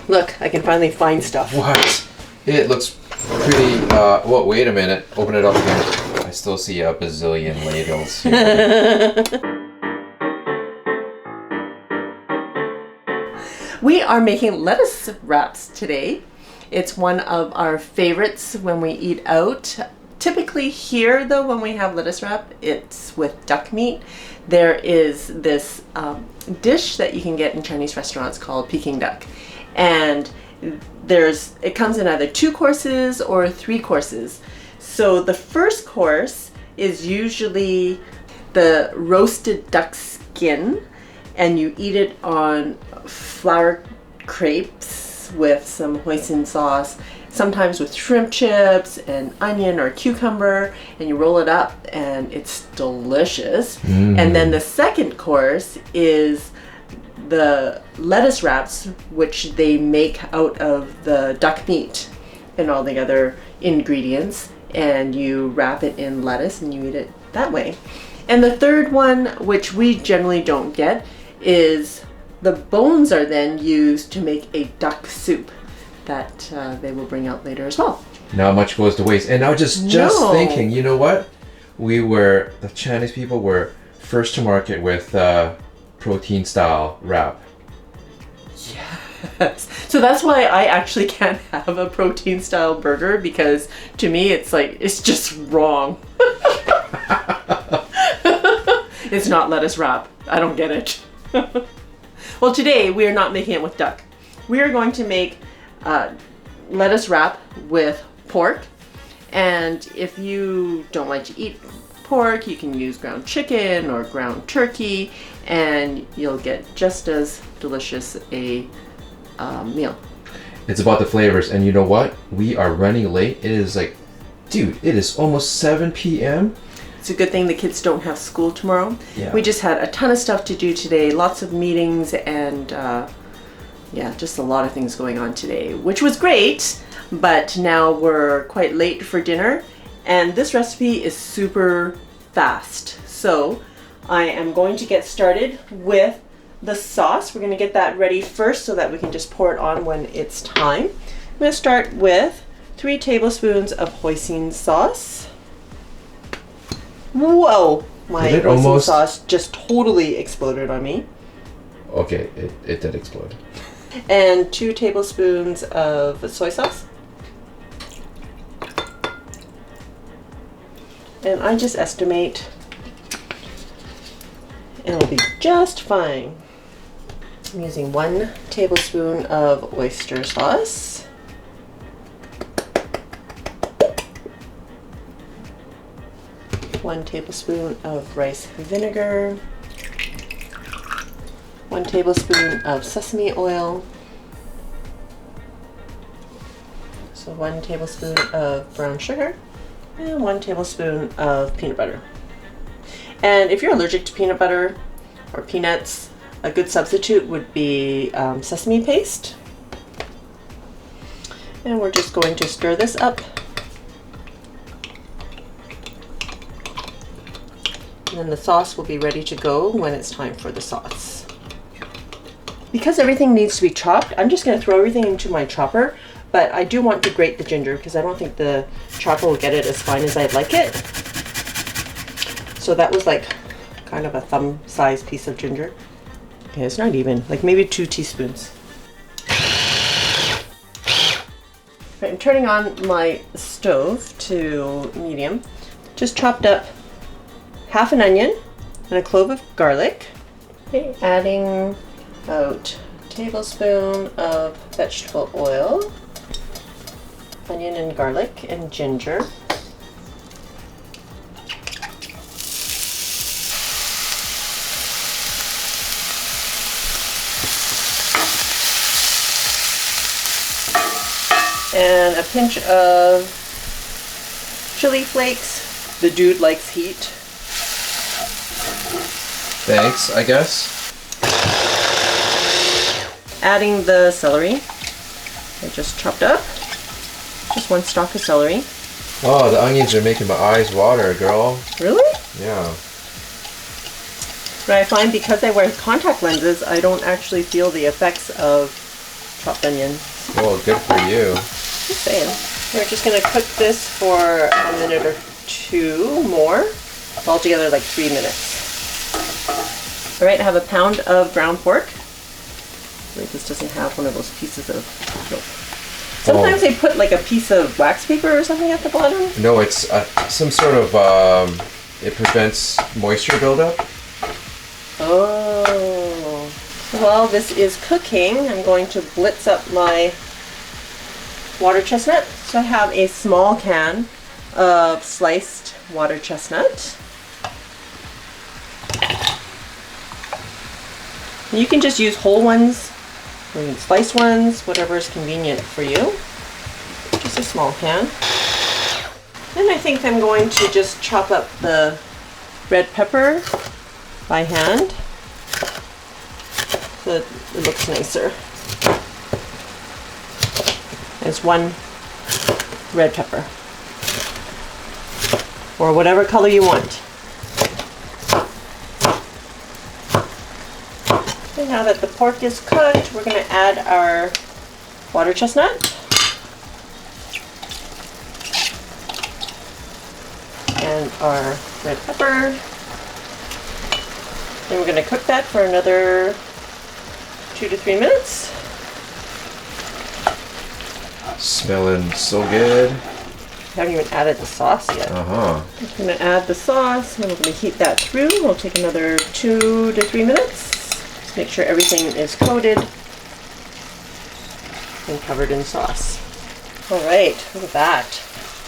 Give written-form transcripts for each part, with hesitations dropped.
Look, I can finally find stuff. What? It looks pretty, well, wait a minute. Open it up again. I still see a bazillion ladles here. We are making lettuce wraps today. It's one of our favorites when we eat out. Typically here though, when we have lettuce wrap, it's with duck meat. There is this dish that you can get in Chinese restaurants called Peking duck. And it comes in either 2 courses or 3 courses. So the first course is usually the roasted duck skin, and you eat it on flour crepes with some hoisin sauce, sometimes with shrimp chips and onion or cucumber, and you roll it up and it's delicious. And then the second course is the lettuce wraps, which they make out of the duck meat and all the other ingredients, and you wrap it in lettuce and you eat it that way. And the third one, which we generally don't get, is the bones are then used to make a duck soup that they will bring out later as well. Not much goes to waste. And I was just thinking, you know what? The Chinese people were first to market with protein style wrap. Yes. So that's why I actually can't have a protein style burger, because to me it's just wrong. It's not lettuce wrap. I don't get it. Well, today we are not making it with duck. We are going to make lettuce wrap with pork. And if you don't like to eat pork, you can use ground chicken or ground turkey, and you'll get just as delicious a meal. It's about the flavors, and you know what? We are running late. It is dude, it is almost 7 p.m. It's a good thing the kids don't have school tomorrow. Yeah. We just had a ton of stuff to do today, lots of meetings, and yeah, just a lot of things going on today, which was great, but now we're quite late for dinner, and this recipe is super fast. So I am going to get started with the sauce. We're going to get that ready first so that we can just pour it on when it's time. I'm going to start with 3 tablespoons of hoisin sauce. Whoa! My hoisin sauce just totally exploded on me. Okay, it did explode. And 2 tablespoons of soy sauce. And I just estimate it'll be just fine. I'm using 1 tablespoon of oyster sauce. 1 tablespoon of rice vinegar. 1 tablespoon of sesame oil. So 1 tablespoon of brown sugar. And 1 tablespoon of peanut butter. And if you're allergic to peanut butter or peanuts, a good substitute would be sesame paste. And we're just going to stir this up. And then the sauce will be ready to go when it's time for the sauce. Because everything needs to be chopped, I'm just going to throw everything into my chopper, but I do want to grate the ginger because I don't think the chopper will get it as fine as I'd like it. So that was kind of a thumb-sized piece of ginger. Okay, it's not even, maybe 2 teaspoons. Right, I'm turning on my stove to medium. Just chopped up half an onion and a clove of garlic. Okay, adding about a tablespoon of vegetable oil, onion and garlic and ginger. And a pinch of chili flakes. The dude likes heat. Thanks, I guess. Adding the celery. I just chopped up. Just 1 stalk of celery. Oh, the onions are making my eyes water, girl. Really? Yeah. But I find because I wear contact lenses, I don't actually feel the effects of chopped onion. Well, good for you. Just saying. We're just gonna cook this for a minute or two more. Altogether like 3 minutes. All right, I have a pound of ground pork. Wait, this doesn't have one of those pieces of, nope. Sometimes they put like a piece of wax paper or something at the bottom. No, it's some sort of, it prevents moisture buildup. Oh. While this is cooking, I'm going to blitz up my water chestnut. So I have a small can of sliced water chestnut. You can just use whole ones, or you can slice ones, whatever is convenient for you. Just a small can. Then I think I'm going to just chop up the red pepper by hand so that it looks nicer. There's one red pepper, or whatever color you want. And now that the pork is cooked, we're going to add our water chestnut. And our red pepper. Then we're going to cook that for another 2 to 3 minutes. Smelling so good. I haven't even added the sauce yet. Uh-huh. I'm going to add the sauce, and we're going to heat that through. We'll take another 2 to 3 minutes. Just make sure everything is coated and covered in sauce. All right, look at that.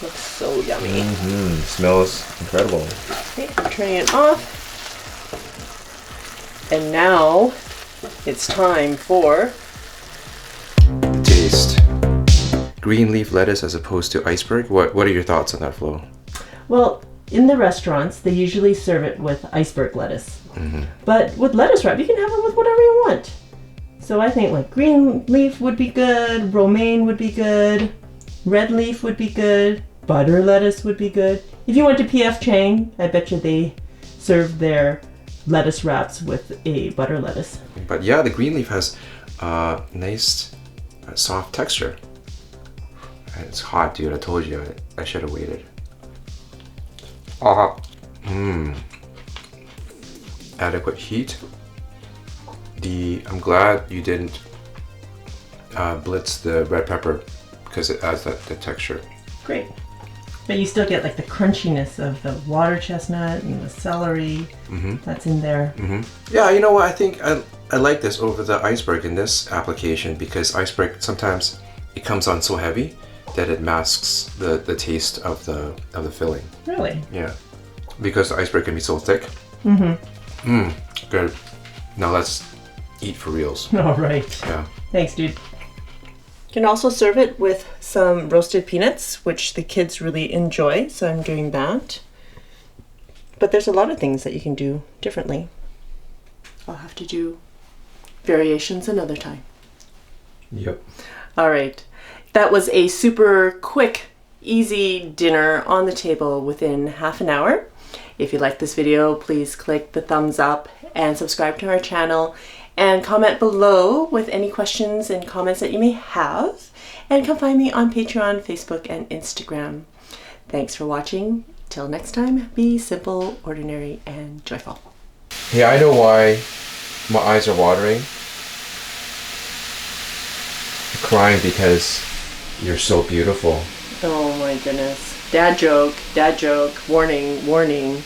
Looks so yummy. Mm-hmm. Smells incredible. Okay, I'm turning it off. And now it's time for The taste. Green leaf lettuce as opposed to iceberg. What are your thoughts on that, Flo? Well, in the restaurants, they usually serve it with iceberg lettuce. Mm-hmm. But with lettuce wrap, you can have it with whatever you want. So I think like green leaf would be good, romaine would be good, red leaf would be good, butter lettuce would be good. If you went to P.F. Chang, I bet you they serve their lettuce wraps with a butter lettuce. But yeah, the green leaf has nice soft texture. It's hot, dude. I told you I should have waited. Adequate heat. I'm glad you didn't blitz the red pepper because it adds the texture. Great. But you still get like the crunchiness of the water chestnut and the celery that's in there. Yeah, you know what? I think I like this over the iceberg in this application because iceberg sometimes it comes on so heavy that it masks the taste of the filling. Really? Yeah, because the iceberg can be so thick. Good. Now let's eat for reals. All right. Yeah. Thanks, dude. You can also serve it with some roasted peanuts, which the kids really enjoy, so I'm doing that. But there's a lot of things that you can do differently. I'll have to do variations another time. Yep. All right. That was a super quick, easy dinner on the table within half an hour. If you like this video, please click the thumbs up and subscribe to our channel. And comment below with any questions and comments that you may have. And come find me on Patreon, Facebook, and Instagram. Thanks for watching. Till next time, be simple, ordinary, and joyful. Hey, I know why my eyes are watering. I'm crying because you're so beautiful. Oh my goodness. Dad joke, warning, warning.